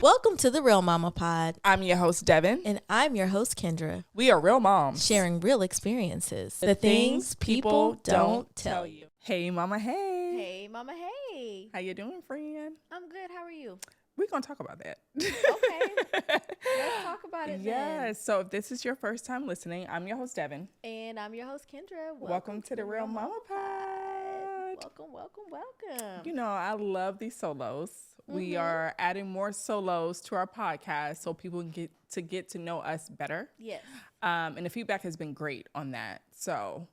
Welcome to the Real Mama Pod. I'm your host, Devon. And I'm your host, Kendra. We are real moms. Sharing real experiences. The things people don't tell you. Hey, mama, hey. Hey, mama, hey. How you doing, friend? I'm good. How are you? We're going to talk about that. Okay. Let's talk about it Yes. So if this is your first time listening, I'm your host, Devon. And I'm your host, Kendra. Welcome to the Real Mama Pod. Welcome. You know, I love these solos. We are adding more solos to our podcast so people can get to know us better. Yes. And the feedback has been great on that. So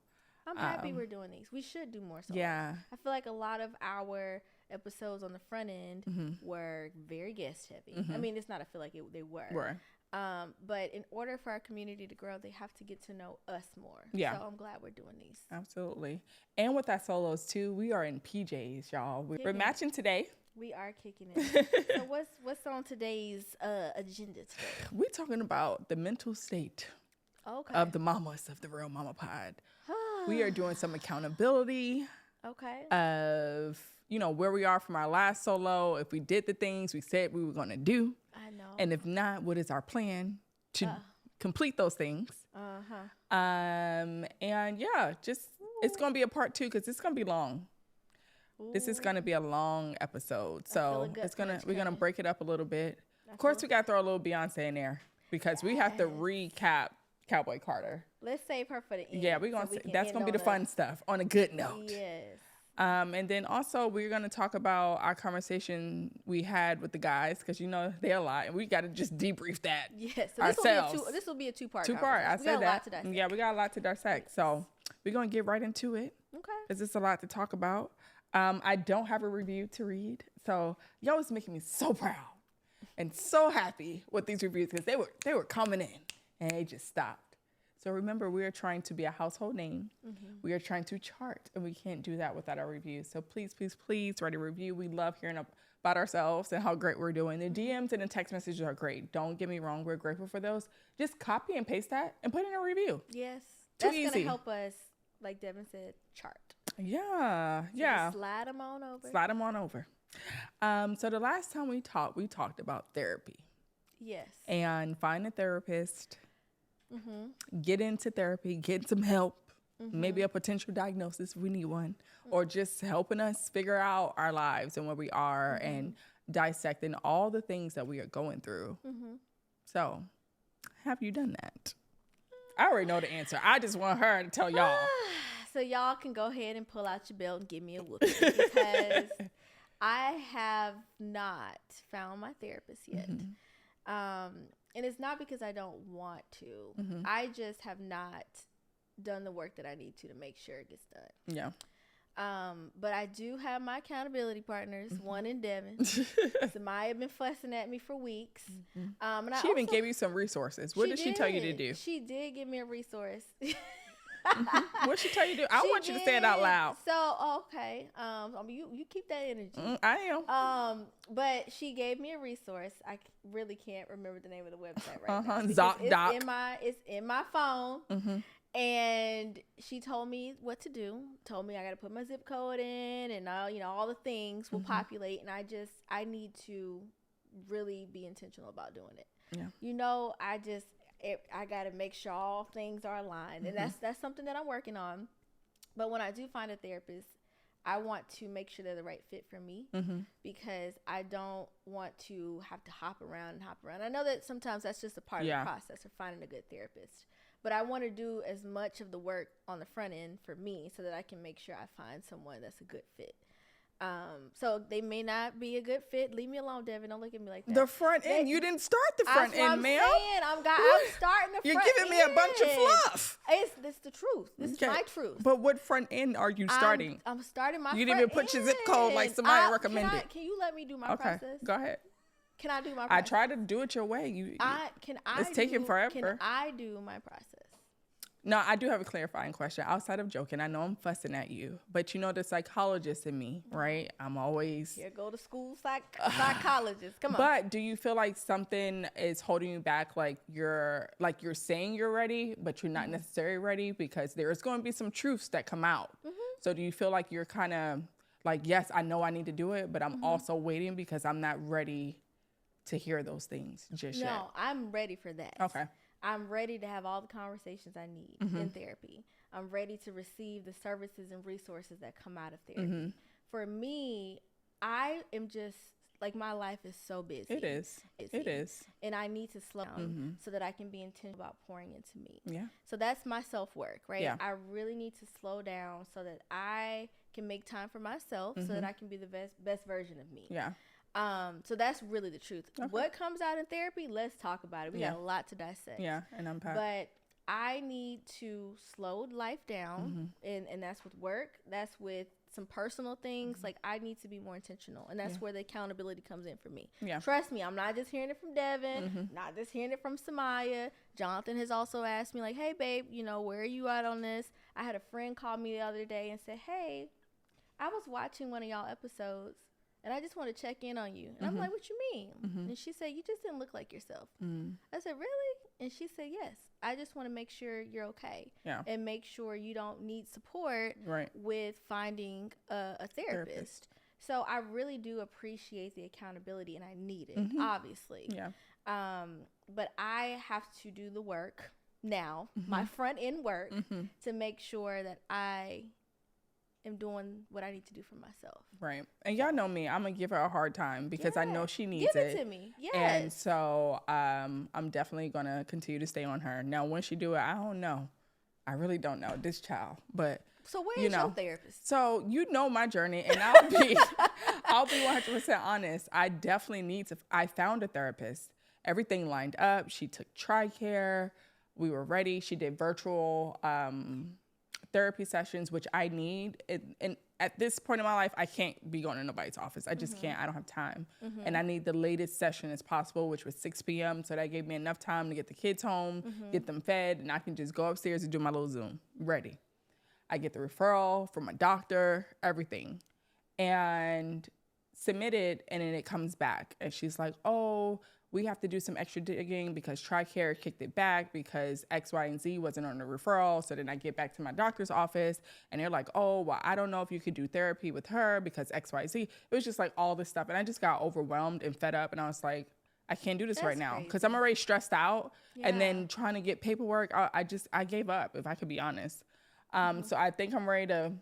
I'm happy we're doing these. We should do more solos. Yeah. I feel like a lot of our episodes on the front end were very guest heavy. I mean, it's not, I feel like they were. But in order for our community to grow, they have to get to know us more. Yeah. So I'm glad we're doing these. Absolutely. And with our solos too, we are in PJs, y'all. We're matching today. We are kicking it. So what's on today's agenda today? We're talking about the mental state of the mamas of the Real Mama Pod. We are doing some accountability of, you know, where we are from our last solo, if we did the things we said we were going to do. I know. And if not, what is our plan to complete those things? And yeah, just it's going to be a part 2 because it's going to be long. This is going to be a long episode. So we're going to break it up a little bit. Of course, we got to throw a little Beyonce in there because we have to recap Cowboy Carter. Let's save her for the end. Yeah, we're going to that's going to be the fun stuff on a good note. Yes. And then also we're going to talk about our conversation we had with the guys because, you know, they're a lot and we got to just debrief that ourselves. This will be a two-part. I said that. Yeah, we got a lot to dissect. So we're going to get right into it. Okay. Because it's a lot to talk about. I don't have a review to read. So y'all was making me so proud and so happy with these reviews because they were coming in and they just stopped. So remember, we are trying to be a household name. We are trying to chart, and we can't do that without our reviews. So please, please, please write a review. We love hearing about ourselves and how great we're doing. The DMs and the text messages are great. Don't get me wrong. We're grateful for those. Just copy and paste that and put in a review. Yes. Too That's easy. going to help us, like Devon said, chart. Yeah. Just slide them on over. Slide them on over. So the last time we talked about therapy. Yes. And find a therapist. Get into therapy, get some help, maybe a potential diagnosis if we need one, or just helping us figure out our lives and where we are and dissecting all the things that we are going through. So, have you done that? I already know the answer. I just want her to tell y'all. So y'all can go ahead and pull out your belt and give me a whooping because I have not found my therapist yet. And it's not because I don't want to. I just have not done the work that I need to make sure it gets done. Yeah. But I do have my accountability partners, one in Devon. Samaya had been fussing at me for weeks. And she even gave you some resources. What did she tell you to do? She did give me a resource. What did she tell you to do? I want you to say it out loud. So, okay. You keep that energy. I am. But she gave me a resource. I really can't remember the name of the website right now. It's in my phone. And she told me what to do. Told me I got to put my zip code in and all the things will populate. And I need to really be intentional about doing it. Yeah. I got to make sure all things are aligned. And that's something that I'm working on. But when I do find a therapist, I want to make sure they're the right fit for me because I don't want to have to hop around. I know that sometimes that's just a part of the process of finding a good therapist. But I want to do as much of the work on the front end for me so that I can make sure I find someone that's a good fit. So they may not be a good fit. Leave me alone, Devon. Don't look at me like that. The front end. You didn't start the front end, ma'am. I'm starting the front end. You're giving me a bunch of fluff. It's the truth. This is my truth. But what front end are you starting? I'm starting my front end. You didn't even put your zip code like somebody recommended. Can you let me do my process? Go ahead. Can I do my process? I try to do it your way. It's taking forever. Can I do my process? No, I do have a clarifying question. Outside of joking, I know I'm fussing at you, but you know the psychologist in me, right? I'm always... Yeah, go to school, psychologist. Come on. But do you feel like something is holding you back, like you're saying you're ready, but you're not necessarily ready because there's going to be some truths that come out. So do you feel like you're kind of like, yes, I know I need to do it, but I'm also waiting because I'm not ready to hear those things just yet. No, I'm ready for that. Okay. I'm ready to have all the conversations I need in therapy. I'm ready to receive the services and resources that come out of therapy. For me, I am just like, my life is so busy. It is. It is. And I need to slow down so that I can be intentional about pouring into me. Yeah. So that's my self-work, right? Yeah. I really need to slow down so that I can make time for myself so that I can be the best version of me. Yeah. So that's really the truth. Okay. What comes out in therapy, let's talk about it. We got a lot to dissect. Yeah, and unpack. But I need to slow life down, and that's with work. That's with some personal things. Like, I need to be more intentional, and that's where the accountability comes in for me. Yeah. Trust me, I'm not just hearing it from Devon, not just hearing it from Samaya. Jonathan has also asked me, like, hey, babe, you know, where are you at on this? I had a friend call me the other day and said, hey, I was watching one of y'all episodes, and I just want to check in on you. And I'm like, what you mean? And she said, you just didn't look like yourself. I said, really? And she said, yes. I just want to make sure you're okay. Yeah. And make sure you don't need support with finding a therapist. So I really do appreciate the accountability, and I need it, obviously. Yeah. But I have to do the work now, my front end work, to make sure that I am doing what I need to do for myself. Right. And y'all know me. I'm going to give her a hard time because I know she needs it. Give it to me. Yes. And so I'm definitely going to continue to stay on her. Now, when she do it, I don't know. I really don't know this child. But so where is your therapist? So you know my journey, and I'll be 100% honest. I definitely need to. I found a therapist. Everything lined up. She took TRICARE. We were ready. She did virtual therapy sessions, which I need. And at this point in my life, I can't be going to nobody's office. I just can't. I don't have time. And I need the latest session as possible, which was 6 p.m. So that gave me enough time to get the kids home, get them fed, and I can just go upstairs and do my little Zoom. Ready. I get the referral from my doctor, everything. And submit it, and then it comes back. And she's like, oh, we have to do some extra digging because TRICARE kicked it back because X, Y, and Z wasn't on the referral. So then I get back to my doctor's office, and they're like, oh, well, I don't know if you could do therapy with her because X, Y, Z. It was just like all this stuff. And I just got overwhelmed and fed up. And I was like, I can't do this right now because I'm already stressed out. Yeah. And then trying to get paperwork, I gave up, if I could be honest. So I think I'm ready to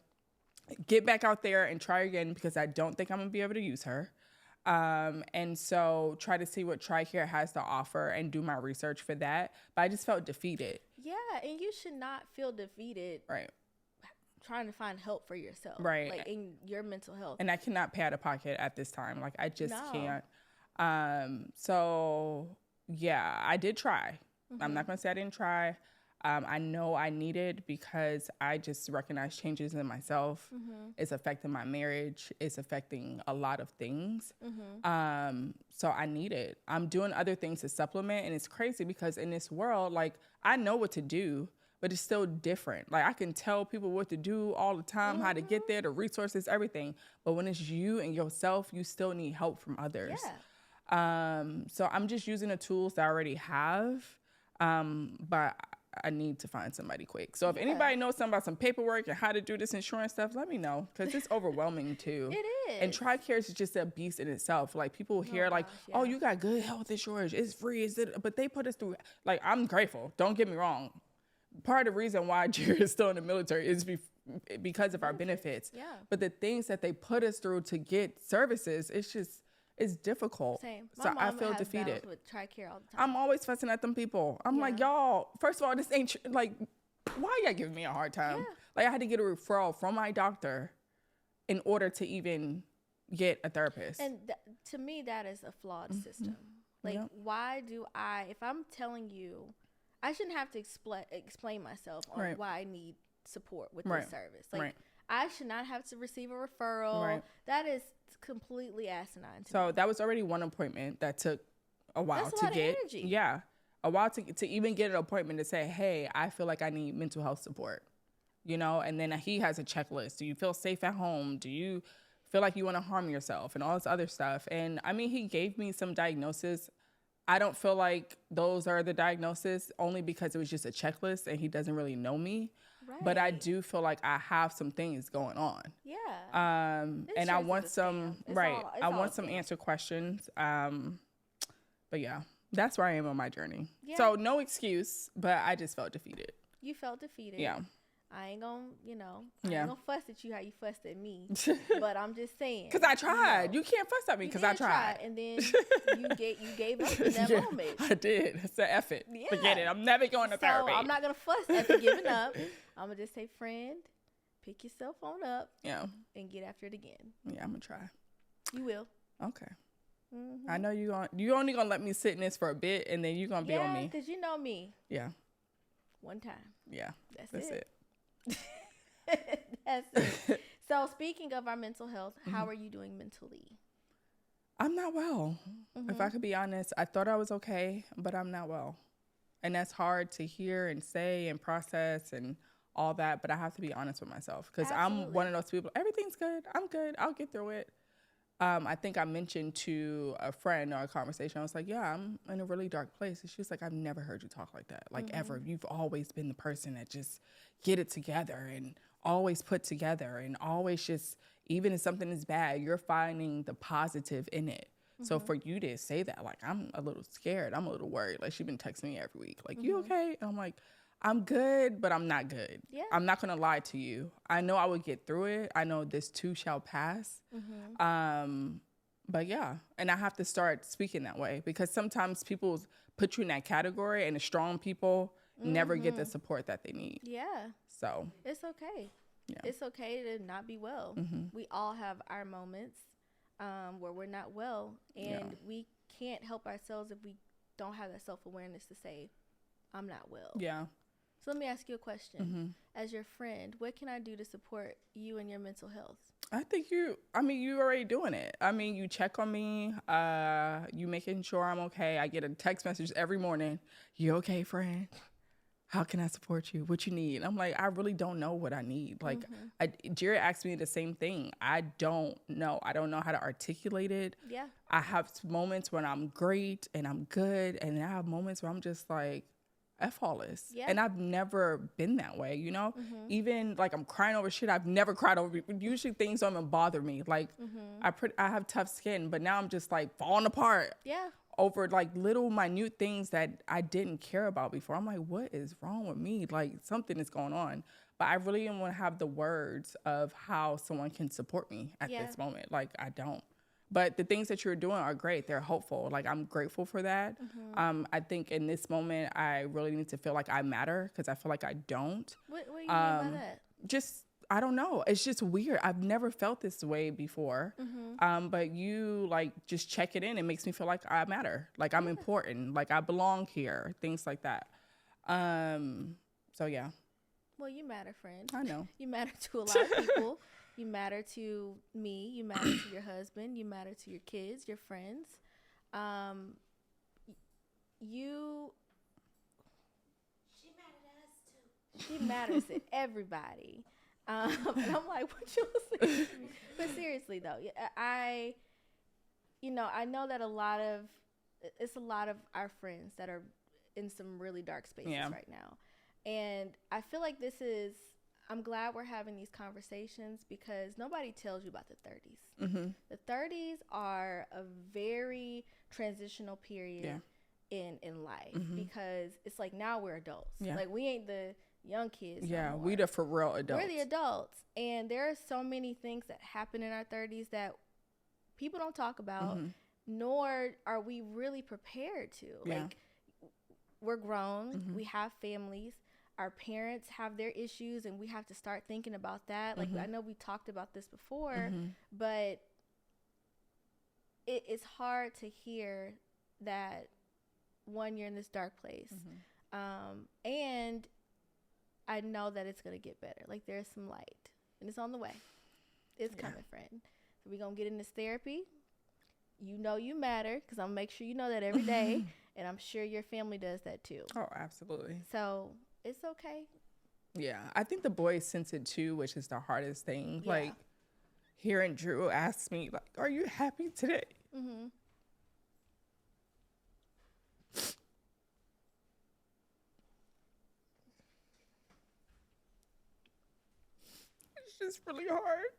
get back out there and try again because I don't think I'm going to be able to use her. And so try to see what TRICARE has to offer and do my research for that. But I just felt defeated. Yeah, and you should not feel defeated. Right. Trying to find help for yourself. Right. Like in your mental health. And I cannot pay out of pocket at this time. Like I just can't. So yeah, I did try. I'm not going to say I didn't try. I know I need it because I just recognize changes in myself. It's affecting my marriage. It's affecting a lot of things. So I need it. I'm doing other things to supplement. And it's crazy because in this world, like, I know what to do, but it's still different. Like, I can tell people what to do all the time, how to get there, the resources, everything. But when it's you and yourself, you still need help from others. Yeah. So I'm just using the tools that I already have. But I need to find somebody quick. So if anybody knows something about some paperwork and how to do this insurance stuff, let me know because it's overwhelming too. It is. And TRICARE is just a beast in itself. Like people hear oh, you got good health insurance. It's free. But they put us through, like, I'm grateful. Don't get me wrong. Part of the reason why Jerry is still in the military is because of our benefits. Yeah. But the things that they put us through to get services, it's difficult. Same. So I feel defeated. With TRICARE all the time. I'm always fussing at them people. I'm like, y'all, first of all, this ain't like, why y'all giving me a hard time? Yeah. Like I had to get a referral from my doctor in order to even get a therapist. And to me, that is a flawed system. Like, why do if I'm telling you, I shouldn't have to explain myself on why I need support with this service. Like, I should not have to receive a referral. That is completely asinine to me. That was already one appointment that took a while to get. Energy. Yeah. A while to even get an appointment to say, hey, I feel like I need mental health support. You know, and then he has a checklist. Do you feel safe at home? Do you feel like you want to harm yourself? And all this other stuff. And I mean, he gave me some diagnosis. I don't feel like those are the diagnosis only because it was just a checklist and he doesn't really know me. Right. But I do feel like I have some things going on. Yeah. And I want some, I want some answer questions. But yeah, that's where I am on my journey. Yeah. So no excuse, but I just felt defeated. You felt defeated. Yeah. I ain't gonna, I ain't gonna fuss at you how you fussed at me. But I'm just saying. Because I tried. You can't fuss at me because I tried. And then you gave up in that moment. I did. It's an effort. Yeah. Forget it. I'm never going to therapy. So I'm not gonna fuss after giving up. I'm gonna just say, friend, pick yourself on up. Yeah. And get after it again. Yeah, I'm gonna try. You will. Okay. Mm-hmm. I know you only gonna let me sit in this for a bit, and then you're gonna be on me. Yeah, because you know me. Yeah. One time. Yeah. That's it. That's it. So speaking of our mental health, how are you doing mentally? I'm not well. If I could be honest, I thought I was okay, but I'm not well. And that's hard to hear and say and process and all that. But I have to be honest with myself because I'm one of those people. Everything's good. I'm good. I'll get through it. I think I mentioned to a friend or a conversation, I was like, yeah, I'm in a really dark place. And she was like, I've never heard you talk like that. Like ever. You've always been the person that just get it together and always put together and always just, even if something is bad, you're finding the positive in it. So for you to say that, like, I'm a little scared. I'm a little worried. Like, she's been texting me every week. Like, you okay? And I'm like, I'm good, but I'm not good. Yeah. I'm not going to lie to you. I know I would get through it. I know this too shall pass. But yeah, and I have to start speaking that way because sometimes people put you in that category and the strong people never get the support that they need. Yeah. So. It's okay. Yeah. It's okay to not be well. We all have our moments where we're not well, and we can't help ourselves if we don't have that self-awareness to say, I'm not well. Yeah. So let me ask you a question. As your friend, what can I do to support you and your mental health? I think you already doing it. I mean, you check on me, you making sure I'm okay. I get a text message every morning. You okay, friend? How can I support you? What you need? I'm like, I really don't know what I need. Like, Jared asked me the same thing. I don't know. I don't know how to articulate it. Yeah. I have moments when I'm great and I'm good. And I have moments where I'm just like, F all this. Yeah. And I've never been that way, you know? Even like I'm crying over shit. I've never cried over. Usually things don't even bother me. Like I have tough skin, but now I'm just like falling apart. Yeah. Over like little minute things that I didn't care about before. I'm like, what is wrong with me? Like something is going on. But I really don't want to have the words of how someone can support me at this moment. Like I don't. But the things that you're doing are great. They're hopeful. Like I'm grateful for that. I think in this moment, I really need to feel like I matter because I feel like I don't. What do you mean by that? Just, I don't know. It's just weird. I've never felt this way before. But you like just check it in. It makes me feel like I matter. Like I'm important. Like I belong here. Things like that. So yeah. Well, you matter, friend. I know. You matter to a lot of people. You matter to me. You matter to your husband. You matter to your kids, your friends. She matters to everybody. And I'm like, what you saying to me? But seriously though, I know that a lot of our friends that are in some really dark spaces right now. And I feel like I'm glad we're having these conversations because nobody tells you about the 30s. The 30s are a very transitional period in life because it's like now we're adults. Like we ain't the young kids. Yeah, we the for real adults. We're the adults. And there are so many things that happen in our 30s that people don't talk about, nor are we really prepared to. Like we're grown, we have families. Our parents have their issues and we have to start thinking about that. Like I know we talked about this before, but it's hard to hear that one, you're in this dark place. And I know that it's going to get better. Like there's some light and it's on the way. It's coming, friend. So we're going to get in this therapy. You know you matter because I'm going to make sure you know that every day. And I'm sure your family does that too. Oh, absolutely. So it's okay. Yeah. I think the boys sense it too, which is the hardest thing. Yeah. Like hearing Drew ask me, like, are you happy today? It's just really hard.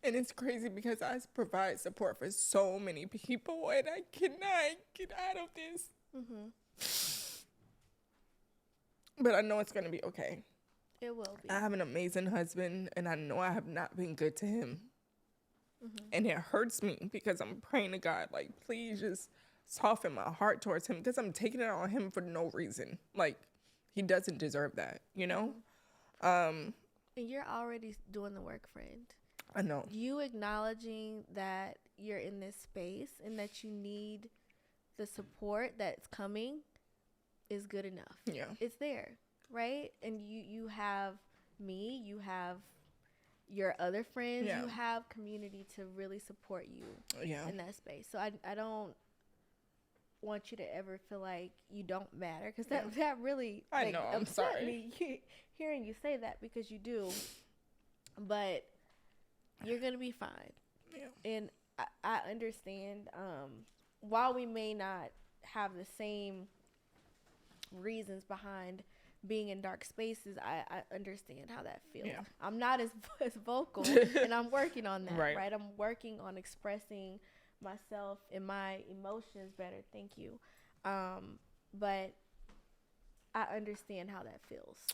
And it's crazy because I provide support for so many people, and I cannot get out of this. But I know it's going to be okay. It will be. I have an amazing husband, and I know I have not been good to him. And it hurts me because I'm praying to God, like, please just soften my heart towards him, because I'm taking it on him for no reason. Like, he doesn't deserve that, you know? And you're already doing the work, friend. I know. You acknowledging that you're in this space and that you need the support that's coming is good enough. Yeah. It's there, right? And you have me, you have your other friends, you have community to really support you in that space. So I don't want you to ever feel like you don't matter, because that really I know, I'm sorry me hearing you say that, because you do. But you're gonna be fine. And I understand, while we may not have the same reasons behind being in dark spaces, I understand how that feels. I'm not as vocal, and I'm working on that, right? I'm working on expressing myself and my emotions better. Thank you. But I understand how that feels.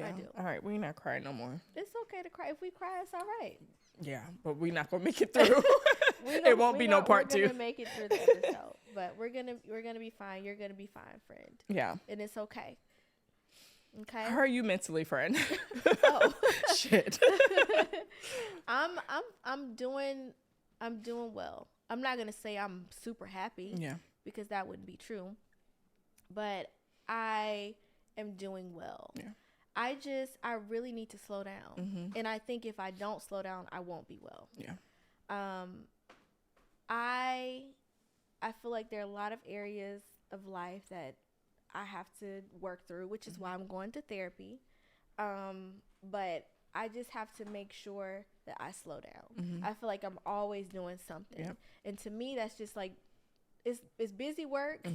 I do. All right, we're not crying no more. It's okay to cry. If we cry, it's all right. Yeah, but we're not gonna make it through. It won't be no part 2. We're gonna make it through the episode, but we're gonna be fine. You're gonna be fine, friend. Yeah, and it's okay. Okay. How are you mentally, friend? Oh shit. I'm doing well. I'm not gonna say I'm super happy. Because that wouldn't be true. But I am doing well. I really need to slow down. And I think if I don't slow down, I won't be well. I feel like there are a lot of areas of life that I have to work through, which is why I'm going to therapy. But I just have to make sure that I slow down. I feel like I'm always doing something. And to me, that's just like, it's busy work,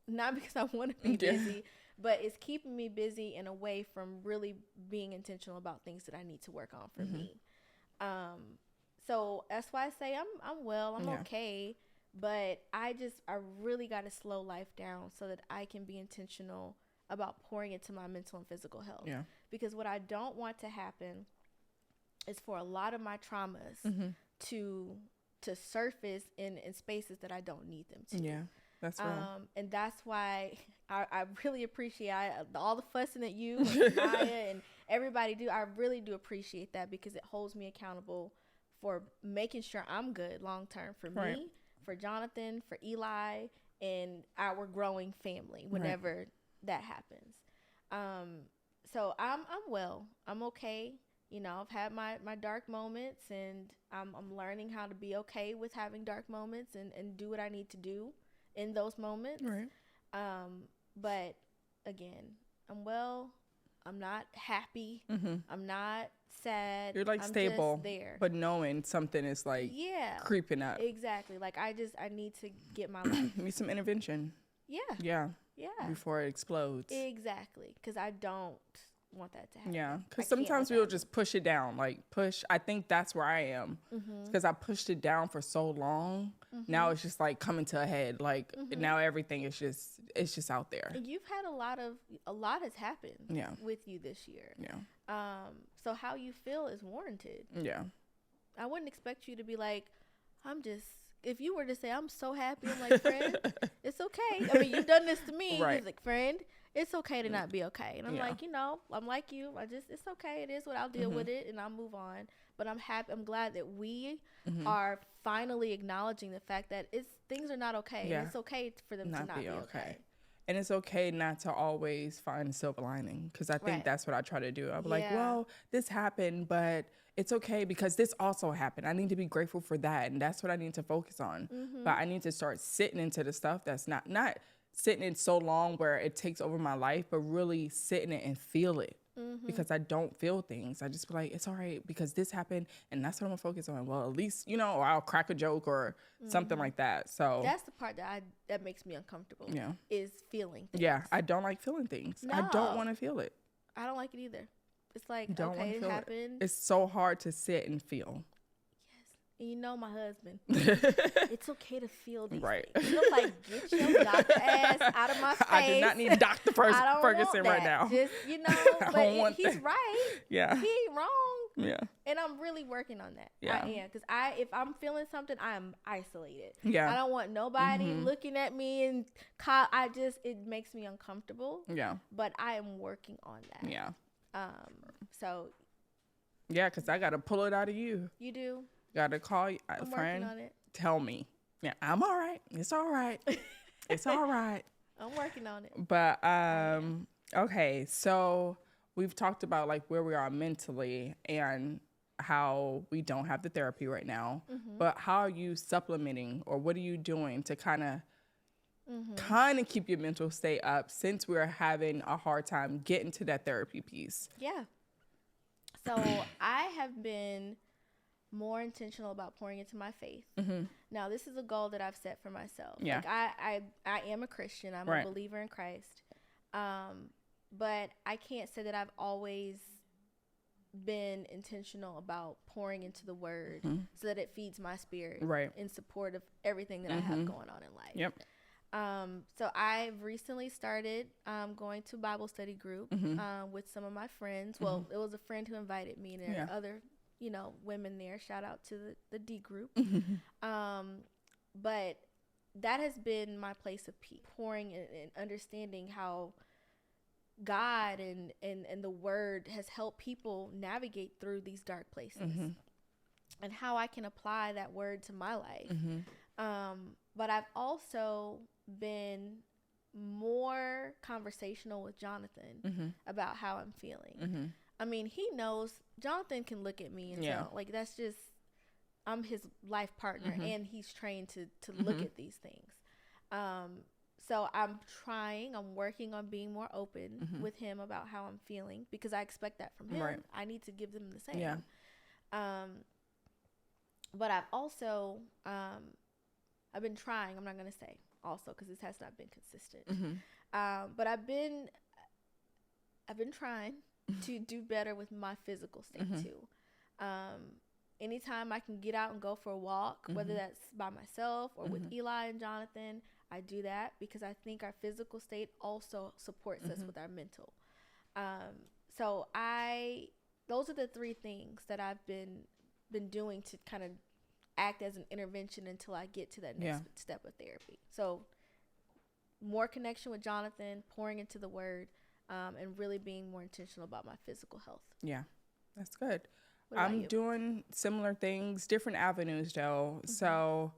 not because I want to be busy, but it's keeping me busy and away from really being intentional about things that I need to work on for me. So that's why I say I'm well, I'm okay, but I really got to slow life down so that I can be intentional about pouring into my mental and physical health. Because what I don't want to happen is for a lot of my traumas to surface in spaces that I don't need them to. That's real. And that's why I really appreciate all the fussing that you and Maya and everybody do. I really do appreciate that, because it holds me accountable for making sure I'm good long term for me, for Jonathan, for Eli, and our growing family whenever that happens. So I'm well. I'm okay. You know, I've had my dark moments, and I'm learning how to be okay with having dark moments and do what I need to do in those moments. But again, I'm well. I'm not happy. I'm not sad. You're like, I'm stable just there, but knowing something is like creeping up. Exactly. Like I need to get my life. Need some intervention. Before it explodes. Exactly, because I don't want that to happen. Because sometimes we'll just push it down. I think that's where I am, because I pushed it down for so long. Now it's just like coming to a head. Like now everything is just out there. And you've had a lot has happened with you this year. So how you feel is warranted. I wouldn't expect you to be like, if you were to say, I'm so happy, I'm like, friend, it's okay. I mean, you've done this to me. He's like, friend, it's okay to not be okay. And I'm like, I'm like you. It's okay. It is what I'll deal with it, and I'll move on. But I'm happy. I'm glad that we are finally acknowledging the fact that things are not okay. And it's okay for them to not be okay. And it's okay not to always find silver lining, because I think that's what I try to do. I'm like, well, this happened, but it's okay because this also happened. I need to be grateful for that, and that's what I need to focus on. But I need to start sitting into the stuff that's not sitting in so long where it takes over my life, but really sit in it and feel it. Because I don't feel things. I just be like, it's all right because this happened, and that's what I'm gonna focus on. Well, at least, or I'll crack a joke or something like that. So that's the part that makes me uncomfortable. Is feeling things. I don't like feeling things. No. I don't want to feel it. I don't like it either. It's like, okay, it happened. It's so hard to sit and feel. And you know my husband. It's okay to feel these things. You know, like, get your doctor ass out of my face. I do not need Dr. Ferguson right now. Just, you know, but he's right. Yeah. He ain't wrong. Yeah. And I'm really working on that. Yeah. I am. Because if I'm feeling something, I'm isolated. Yeah. I don't want nobody looking at me and it makes me uncomfortable. Yeah. But I am working on that. Yeah. So. Yeah, because I got to pull it out of you. You do? Got to call you, a friend. On it. Tell me. Yeah, I'm all right. It's all right. It's all right. I'm working on it. But, okay. So we've talked about like where we are mentally and how we don't have the therapy right now. But how are you supplementing, or what are you doing to kind of keep your mental state up, since we're having a hard time getting to that therapy piece? Yeah. So I have been more intentional about pouring into my faith. Now, this is a goal that I've set for myself. Yeah. Like I am a Christian. I'm a believer in Christ. But I can't say that I've always been intentional about pouring into the word so that it feeds my spirit in support of everything that I have going on in life. Yep. So I've recently started going to Bible study group with some of my friends. Well, it was a friend who invited me, and there are other, you know, women there. Shout out to the D group. But that has been my place of peace, pouring and understanding how God and the word has helped people navigate through these dark places, and how I can apply that word to my life. But I've also been more conversational with Jonathan about how I'm feeling. I mean, he knows. Jonathan can look at me and tell, like, that's just, I'm his life partner, and he's trained to look at these things. So I'm working on being more open with him about how I'm feeling, because I expect that from him. Right. I need to give them the same. Yeah. But I've also, I've been trying, I'm not going to say also, because this has not been consistent. But I've been trying to do better with my physical state too. Anytime I can get out and go for a walk, whether that's by myself or with Eli and Jonathan, I do that, because I think our physical state also supports us with our mental. So those are the three things that I've been doing to kind of act as an intervention until I get to that next step of therapy. So more connection with Jonathan, pouring into the word, and really being more intentional about my physical health. Yeah. That's good. I'm doing similar things, different avenues though. So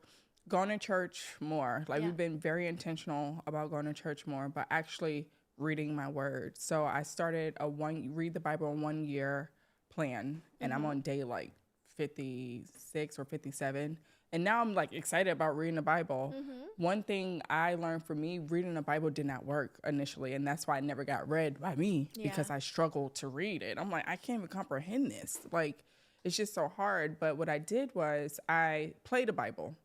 going to church more. Like we've been very intentional about going to church more, but actually reading my word. So I started read the Bible in 1 year plan, and I'm on day like 56 or 57. And now I'm like excited about reading the Bible. One thing I learned, for me, reading the Bible did not work initially. And that's why it never got read by me, because I struggled to read it. I'm like, I can't even comprehend this. Like, it's just so hard. But what I did was I played the Bible,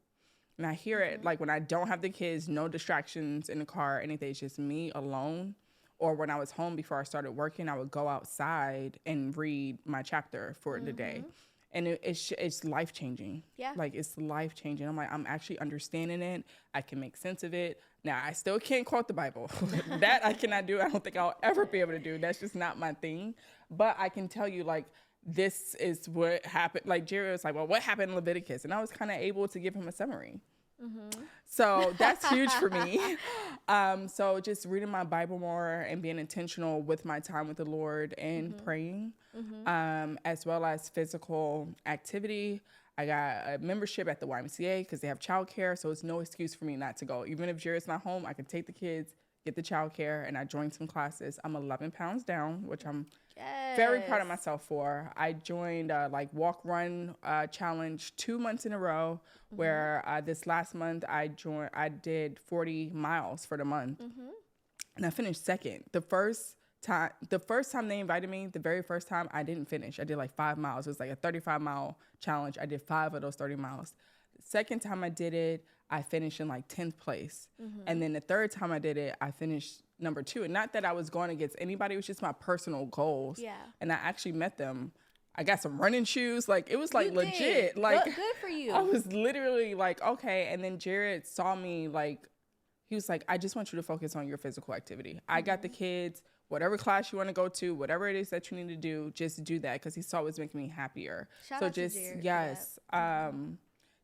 and I hear it like when I don't have the kids, no distractions in the car, anything. It's just me alone. Or when I was home before I started working, I would go outside and read my chapter for the day. And it's life-changing. Yeah. Like, it's life-changing. I'm like, I'm actually understanding it. I can make sense of it. Now, I still can't quote the Bible. That I cannot do. I don't think I'll ever be able to do. That's just not my thing. But I can tell you, like, this is what happened. Like, Jerry was like, well, what happened in Leviticus? And I was kind of able to give him a summary. So that's huge for me. So just reading my Bible more and being intentional with my time with the Lord and praying, as well as physical activity. I got a membership at the YMCA because they have childcare, so it's no excuse for me not to go. Even if Jared's not home, I can take the kids, get the childcare, and I joined some classes. I'm 11 pounds down, which I'm very proud of myself for. I joined like walk run challenge 2 months in a row, where this last month I did 40 miles for the month, and I finished second. The first time they invited me, the very first time, I didn't finish. I did like 5 miles. It was like a 35-mile challenge. I did 5 of those 30 miles. The second time I did it, I finished in like 10th place. And then the third time I did it, I finished number 2. And not that I was going against anybody, it was just my personal goals. Yeah. And I actually met them. I got some running shoes. Like, it was like You legit. did. Like, Good for you. I was literally like, okay. And then Jared saw me, like, he was like, I just want you to focus on your physical activity. I got the kids, whatever class you want to go to, whatever it is that you need to do, just do that, because he saw it was making me happier. Shout so out just, to Jared yes.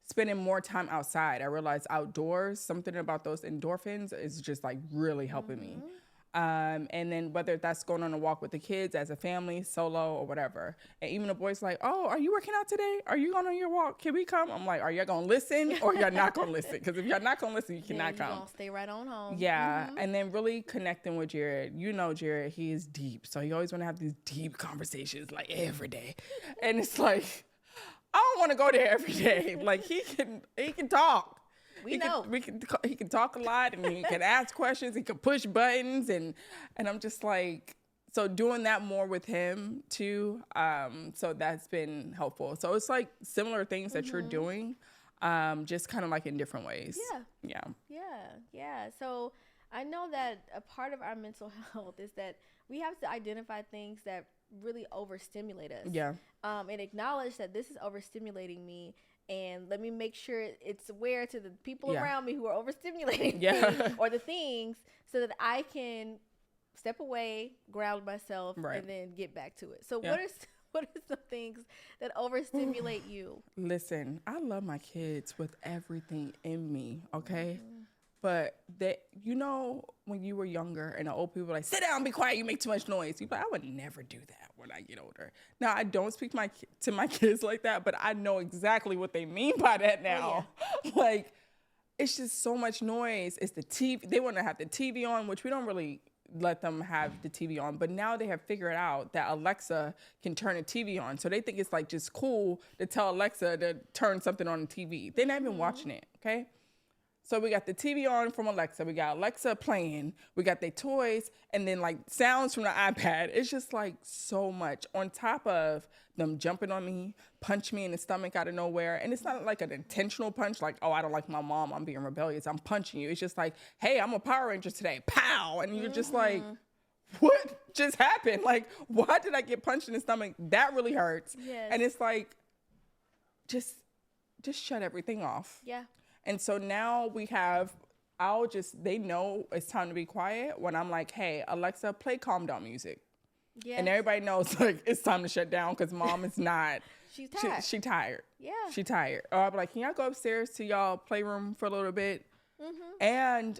Spending more time outside. I realized outdoors, something about those endorphins is just like really helping me. And then whether that's going on a walk with the kids as a family, solo, or whatever. And even the boys like, oh, are you working out today? Are you going on your walk? Can we come? I'm like, are y'all going to listen or y'all not going to listen? Because if y'all not going to listen, you cannot come. You're going to stay right on home. Yeah. And then really connecting with Jared. You know Jared, he is deep. So he always want to have these deep conversations like every day. And it's like, I don't want to go there every day. Like, he can talk. He can talk a lot, and he can ask questions. He can push buttons, and I'm just like, so doing that more with him too. So that's been helpful. So it's like similar things that you're doing, just kind of like in different ways. Yeah. So I know that a part of our mental health is that we have to identify things that really overstimulate us. Yeah. And acknowledge that this is overstimulating me, and let me make sure it's aware to the people around me who are overstimulating me or the things, so that I can step away, ground myself, and then get back to it. So what are some things that overstimulate you? Listen, I love my kids with everything in me, okay? But you know, when you were younger and the old people were like, sit down, be quiet, you make too much noise. You're like, I would never do that when I get older. Now, I don't speak to my kids like that, but I know exactly what they mean by that now. Like, it's just so much noise. It's the TV. They want to have the TV on, which we don't really let them have the TV on. But now they have figured out that Alexa can turn the TV on. So they think it's like just cool to tell Alexa to turn something on the TV. They're not even watching it, okay? So we got the TV on from Alexa. We got Alexa playing. We got their toys, and then like sounds from the iPad. It's just like so much on top of them jumping on me, punch me in the stomach out of nowhere. And it's not like an intentional punch, like, oh, I don't like my mom, I'm being rebellious, I'm punching you. It's just like, hey, I'm a Power Ranger today. Pow! And you're just like, what just happened? Like, why did I get punched in the stomach? That really hurts. Yes. And it's like, just shut everything off. Yeah. And so now they know it's time to be quiet when I'm like, hey, Alexa, play calm down music. Yes. And everybody knows like it's time to shut down because mom is not. She's tired. She tired. Yeah. She tired. Or I'll be like, can y'all go upstairs to y'all playroom for a little bit? And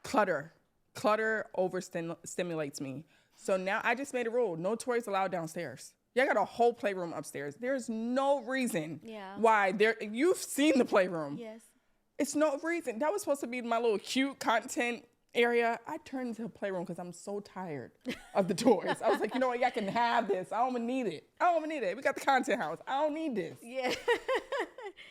clutter overstimulates me. So now I just made a rule. No toys allowed downstairs. Y'all got a whole playroom upstairs. There's no reason why you've seen the playroom. Yes. It's no reason. That was supposed to be my little cute content area. I turned into a playroom because I'm so tired of the toys. I was like, you know what? Y'all can have this. I don't even need it. We got the content house. I don't need this. Yeah.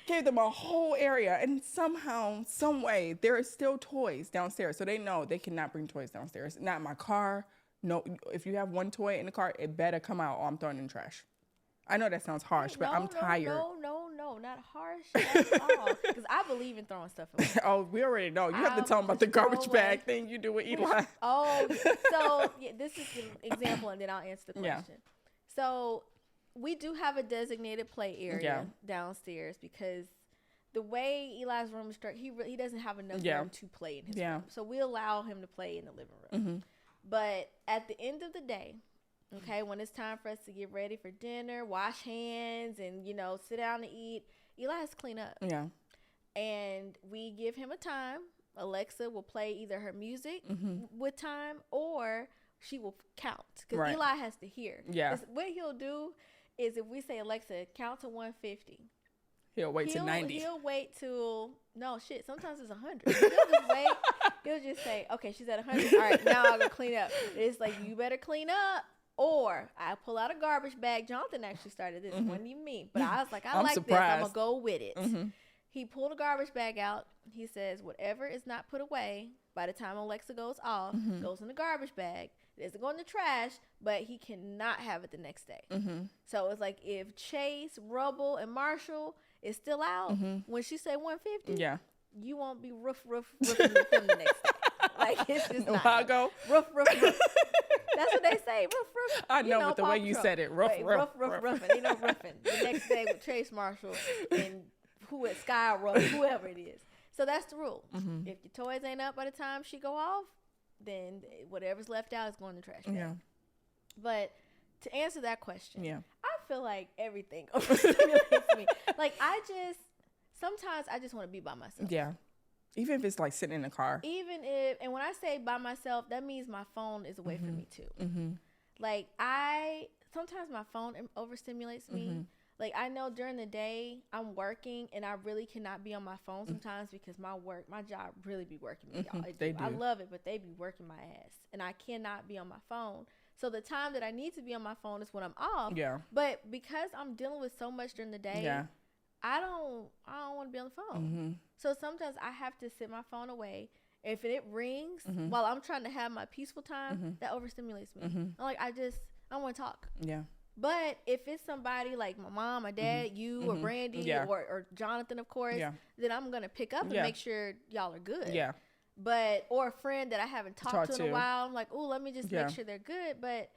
Gave them a whole area. And somehow, some way, there are still toys downstairs. So they know they cannot bring toys downstairs. Not in my car. No, if you have one toy in the car, it better come out or I'm throwing it in the trash. I know that sounds harsh, but I'm tired. No, not harsh at all. Because I believe in throwing stuff away. Oh, we already know. You have to tell them about the garbage bag thing you do with Eli. Oh, so this is the example, and then I'll answer the question. Yeah. So we do have a designated play area downstairs because the way Eli's room is structured, he doesn't have enough room to play in his room. So we allow him to play in the living room. But at the end of the day, okay, when it's time for us to get ready for dinner, wash hands, and, sit down and eat, Eli has to clean up. Yeah. And we give him a time. Alexa will play either her music with time, or she will count. Because Eli has to hear. Yeah. What he'll do is if we say, Alexa, count to 150. He'll wait till 90. He'll wait till, sometimes it's 100. He'll just wait. He'll just say, okay, she's at 100. All right, now I'll go clean up. It's like, you better clean up. Or I pull out a garbage bag. Jonathan actually started this. Wasn't even me. But I was like, I'm like surprised. This. I'm going to go with it. He pulled a garbage bag out. He says, whatever is not put away by the time Alexa goes off, goes in the garbage bag. It doesn't go in the trash, but he cannot have it the next day. So it's like if Chase, Rubble, and Marshall is still out, when she say 150, you won't be roofing with them the next day. Like, it's just not. I go, Roof. That's what they say. Roof. I know, but the way you said it, roof. Roofing. Ain't no roofing. The next day with Chase Marshall and Sky Roof, whoever it is. So that's the rule. Mm-hmm. If your toys ain't up by the time she go off, then whatever's left out is going in the trash bag. Yeah. But to answer that question, I feel like everything overstimulates me. Like, sometimes I just want to be by myself. Yeah. Even if it's like sitting in the car. And when I say by myself, that means my phone is away from me too. Mm-hmm. Like, sometimes my phone overstimulates me. Mm-hmm. Like, I know during the day I'm working and I really cannot be on my phone sometimes because my job really be working me, y'all. They do. I love it, but they be working my ass and I cannot be on my phone. So the time that I need to be on my phone is when I'm off. Yeah. But because I'm dealing with so much during the day, I don't want to be on the phone. Mm-hmm. So sometimes I have to sit my phone away. If it rings while I'm trying to have my peaceful time, that overstimulates me. I'm like, I want to talk. Yeah. But if it's somebody like my mom, my dad, you, or Brandy, or Jonathan, of course, then I'm going to pick up and make sure y'all are good. Yeah. Or a friend that I haven't talked to in a while, I'm like, oh, let me just make sure they're good. But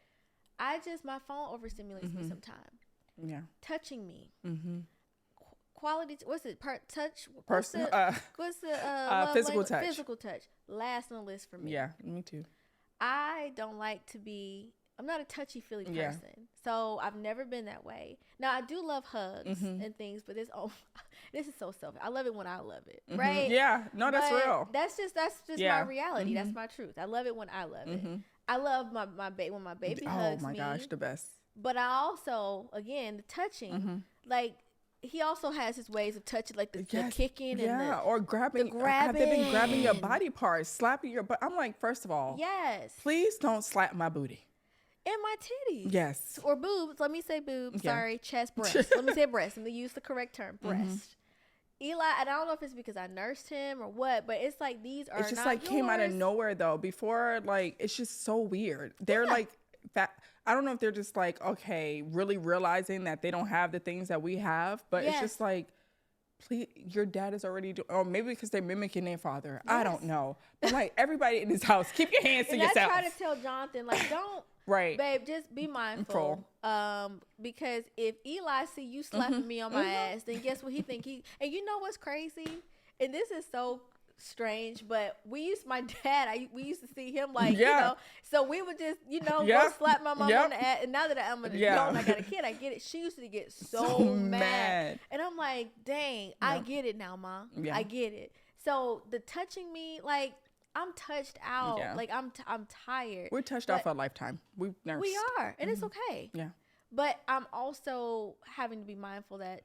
my phone overstimulates me sometimes. Yeah. Touching me. Mm-hmm. Quality, what's it? Touch? What's the physical touch? Physical touch. Last on the list for me. Yeah, me too. I don't like to be, I'm not a touchy-feely person. So I've never been that way. Now, I do love hugs and things, but this is so selfish. I love it when I love it, right? Yeah, no, that's real. That's just my reality. That's my truth. I love it when I love it. I love my baby when my baby hugs me. Oh my gosh, the best. But I also, again, the touching, like, he also has his ways of touching, like the kicking and or grabbing. Have they been grabbing your body parts, slapping your butt? I'm like, first of all, please don't slap my booty. And my titties. Yes. Or boobs. Let me say boobs. Yeah. Sorry, chest, breast. Let me say breast. Let me use the correct term, breast. Eli, and I don't know if it's because I nursed him or what, but it's like these are. It's just not like yours. Came out of nowhere though. Before, like, it's just so weird. They're like fat. I don't know if they're just like, okay, really realizing that they don't have the things that we have, but it's just like, please, your dad is already doing, or maybe because they're mimicking their father. Yes. I don't know. But like, everybody in this house, keep your hands to yourself. I try to tell Jonathan, like, don't, babe, just be mindful. Because if Eli see you slapping me on my ass, then guess what he think and you know what's crazy? And this is so strange, but we used to see him like, you know, so we would just, go slap my mom on the ass. And now that I'm an adult and I got a kid, I get it. She used to get so mad. And I'm like, dang, I get it now, Mom. I get it. So the touching me, like, I'm touched out. Like, I'm tired. We're touched out for a lifetime. We are, and it's okay. Yeah. But I'm also having to be mindful that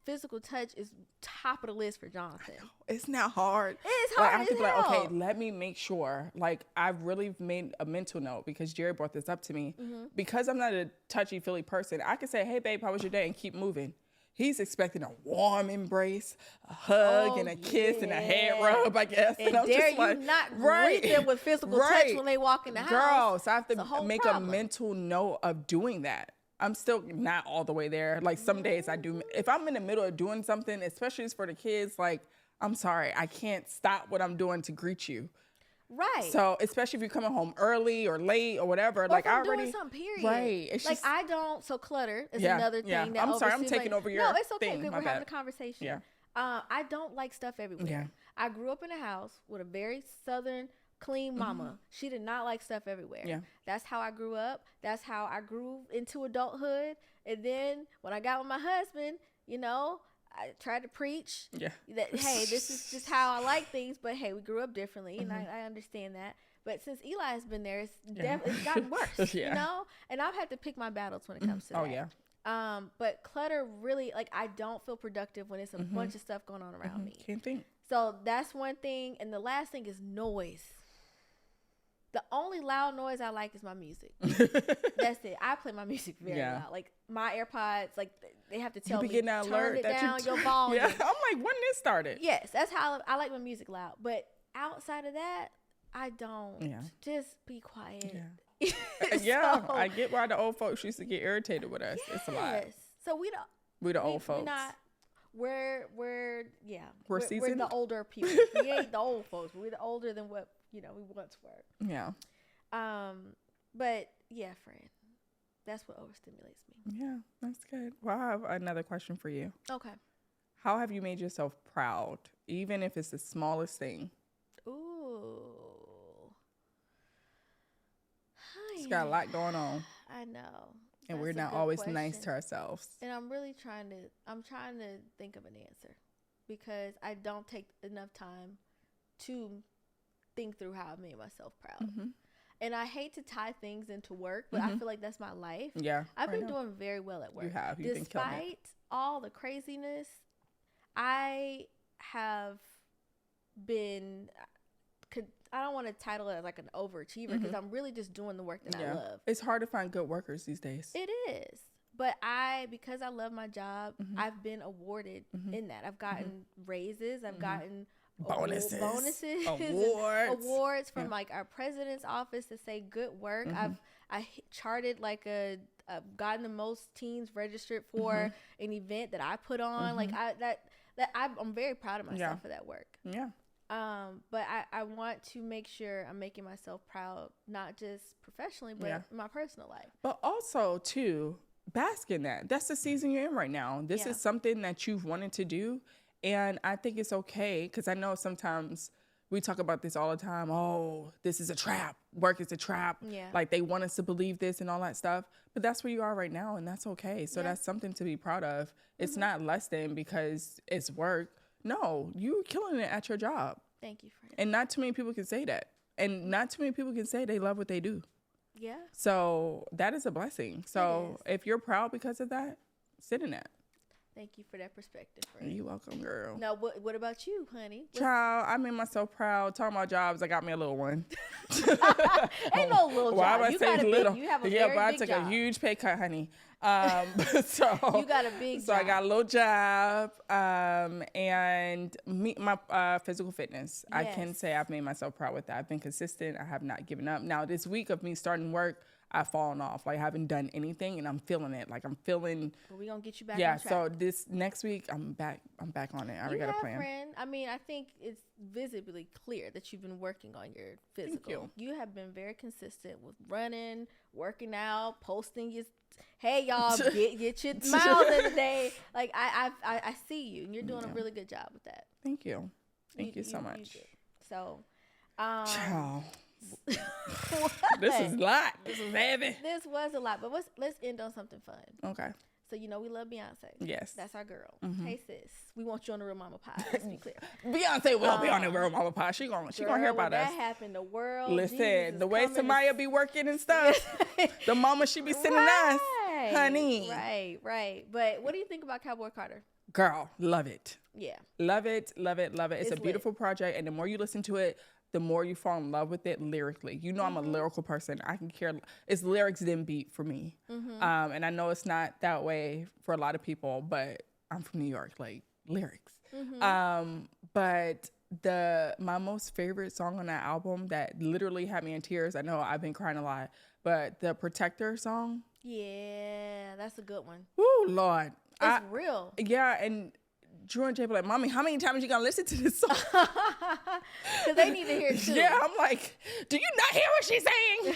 physical touch is top of the list for Jonathan. It's not hard. It's hard. Like, I have to be like, okay, let me make sure. Like, I've really made a mental note because Jerry brought this up to me. Because I'm not a touchy-feely person, I can say, hey, babe, how was your day? And keep moving. He's expecting a warm embrace, a hug, and a kiss, and a head rub, I guess. And I'm dare just like, you not greet them with physical touch when they walk in the house. Girl, so I have to make a mental note of doing that. I'm still not all the way there. Like, some days I do. If I'm in the middle of doing something, especially for the kids, like, I'm sorry, I can't stop what I'm doing to greet you. Right. So, especially if you're coming home early or late or whatever. Or like, if I'm I already. Doing something, period. Right. It's like, I don't. So, clutter is another thing that I'm sorry, I'm taking over your. No, it's okay thing. because we're having a conversation. Yeah. I don't like stuff everywhere. Yeah. I grew up in a house with a very southern, clean mama. She did not like stuff everywhere. Yeah. That's how I grew up. That's how I grew into adulthood. And then when I got with my husband, I tried to preach that, hey, this is just how I like things. But, hey, we grew up differently, and I understand that. But since Eli has been there, it's gotten worse, And I've had to pick my battles when it comes to that. Oh, yeah. But clutter really, like, I don't feel productive when it's a bunch of stuff going on around me. Can't think. So that's one thing. And the last thing is noise. The only loud noise I like is my music. That's it. I play my music very loud. Like, my AirPods, like, they have to tell me, turn it down, your volume. Yeah. I'm like, when this started? Yes, that's how I like my music loud. But outside of that, I don't. Yeah. Just be quiet. Yeah. So, I get why the old folks used to get irritated with us. Yes. It's a lot. So we the old folks. We're seasoned. We're the older people. We ain't the old folks. We're the older than what we once were. Yeah. But yeah, friend, that's what overstimulates me. Yeah, that's good. Well, I have another question for you. Okay. How have you made yourself proud, even if it's the smallest thing? Ooh. It's got a lot going on. I know. And we're not always nice to ourselves. And I'm trying to think of an answer because I don't take enough time to think through how I made myself proud. Mm-hmm. And I hate to tie things into work, but I feel like that's my life. Yeah. I've been doing very well at work. You have. You've been killing it. Despite all the craziness, I have been, I don't want to title it as like an overachiever because I'm really just doing the work that I love. It's hard to find good workers these days. It is. But because I love my job, I've been awarded in that. I've gotten raises. I've gotten bonuses, awards from like our president's office to say good work. I charted like I've gotten the most teens registered for an event that I put on. Like I'm very proud of myself for that work. Yeah. But I want to make sure I'm making myself proud, not just professionally, but in my personal life. But also too, bask in that. That's the season you're in right now. This is something that you've wanted to do. And I think it's okay because I know sometimes we talk about this all the time. Oh, this is a trap. Work is a trap. Yeah. Like they want us to believe this and all that stuff. But that's where you are right now. And that's okay. So that's something to be proud of. It's not less than because it's work. No, you're killing it at your job. Thank you, friend. And not too many people can say that. And not too many people can say they love what they do. Yeah. So that is a blessing. So if you're proud because of that, sit in that. Thank you for that perspective, friend. You're welcome, girl. Now, what about you, honey? Child, I made myself proud. Talking about jobs, I got me a little one. Ain't no little job. Why would I say little? You have a yeah, very but I big took job. a huge pay cut, honey. So you got a big job. So I got a little job, and my physical fitness. Yes. I can say I've made myself proud with that. I've been consistent. I have not given up. Now this week of me starting work, I've fallen off. Like I haven't done anything, and I'm feeling it. Like I'm feeling. But we gonna get you back. Yeah. On track. So this next week, I'm back. I'm back on it. I already got a plan. Friend. I mean, I think it's visibly clear that you've been working on your physical. You have been very consistent with running, working out, posting your. Hey y'all, get your miles in a day. Like I see you, and you're doing a really good job with that. Thank you. Thank you so much. So, ciao. This is a lot. This is heavy. This was a lot, but let's end on something fun. Okay. So we love Beyonce. Yes. That's our girl. Hey sis, we want you on the Real Mama Pie. Let's be clear. Beyonce will be on the Real Mama Pie. She gonna hear about us. That happened. The world. Listen, the way Samaya be working and stuff, the mama she be sending us, honey. Right. But what do you think about Cowboy Carter? Girl, love it. Yeah. Love it. It's a beautiful project, and the more you listen to it, the more you fall in love with it lyrically. You know, I'm a lyrical person. I can care. It's lyrics then beat for me. And I know it's not that way for a lot of people, but I'm from New York, like lyrics. But my most favorite song on that album that literally had me in tears, I know I've been crying a lot, but the Protector song. Yeah, that's a good one. Woo, Lord. It's real. Yeah, and Drew and Jay be like, Mommy, how many times you gonna listen to this song? Because they need to hear it too. Yeah, I'm like, do you not hear what she's saying?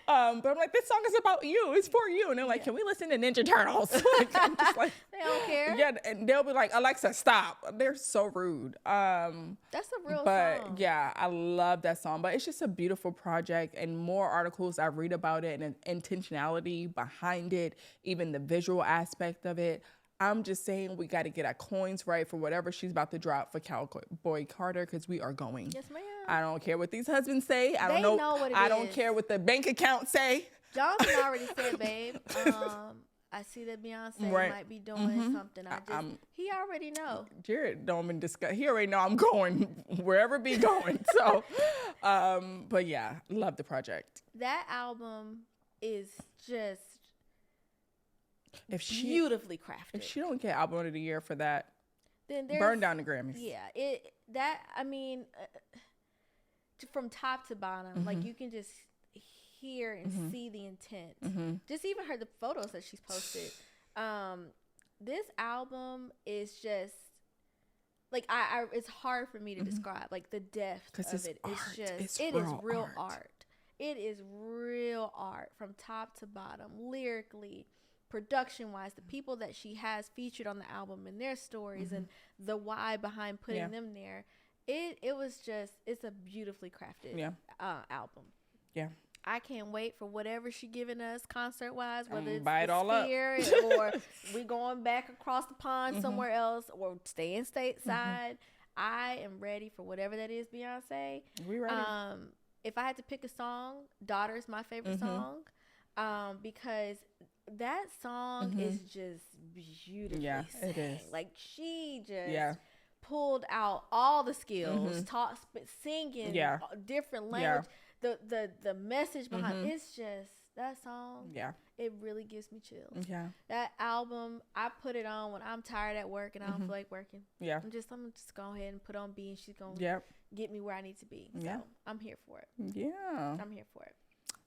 But I'm like, this song is about you. It's for you. And they're like, can we listen to Ninja Turtles? Like, I'm just like, they don't care. Yeah, and they'll be like, Alexa, stop. They're so rude. That's a real song. But yeah, I love that song. But it's just a beautiful project, and more articles I read about it and intentionality behind it, even the visual aspect of it. I'm just saying we got to get our coins right for whatever she's about to drop for Cowboy Carter, because we are going. Yes, ma'am. I don't care what these husbands say. I don't know what it I is. don't care what the bank account say. Johnson already said, babe, I see that Beyonce might be doing something. He already know. Jared don't even discuss. He already know I'm going wherever be going. So, but yeah, love the project. That album is just beautifully crafted. If she don't get album of the year for that, then burn down the Grammys. Yeah, from top to bottom, like you can just hear and see the intent. Just even heard the photos that she's posted. This album is just like it's hard for me to describe like the depth of it. It's just it is real art. It is real art from top to bottom, lyrically, production wise, the people that she has featured on the album and their stories and the why behind putting them there. It was just, it's a beautifully crafted album. Yeah. I can't wait for whatever she giving us concert wise, whether it's buy it all up or we going back across the pond somewhere else or staying stateside. I am ready for whatever that is, Beyonce. We ready. If I had to pick a song, Daughter is my favorite song, because that song is just beautifully sang. It is. Like she just pulled out all the skills, singing different language. The message behind it's just that song. Yeah, it really gives me chills. Yeah, that album, I put it on when I'm tired at work and I don't feel like working. Yeah, I'm just go ahead and put on B and she's gonna get me where I need to be. So I'm here for it. Yeah, I'm here for it.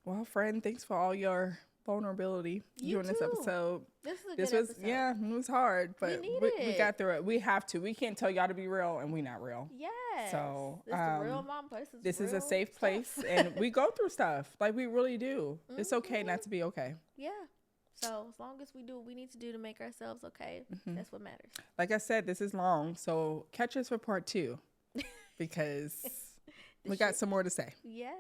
Well, friend, thanks for all your vulnerability during this episode. This was episode. It was hard, but we got through it. We have to. We can't tell y'all to be real and we not real. Yes. So this is real mom place. This is a safe place and we go through stuff. Like we really do. It's okay not to be okay. Yeah. So as long as we do what we need to do to make ourselves okay, that's what matters. Like I said, this is long, so catch us for part 2 because we got some more to say. Yes.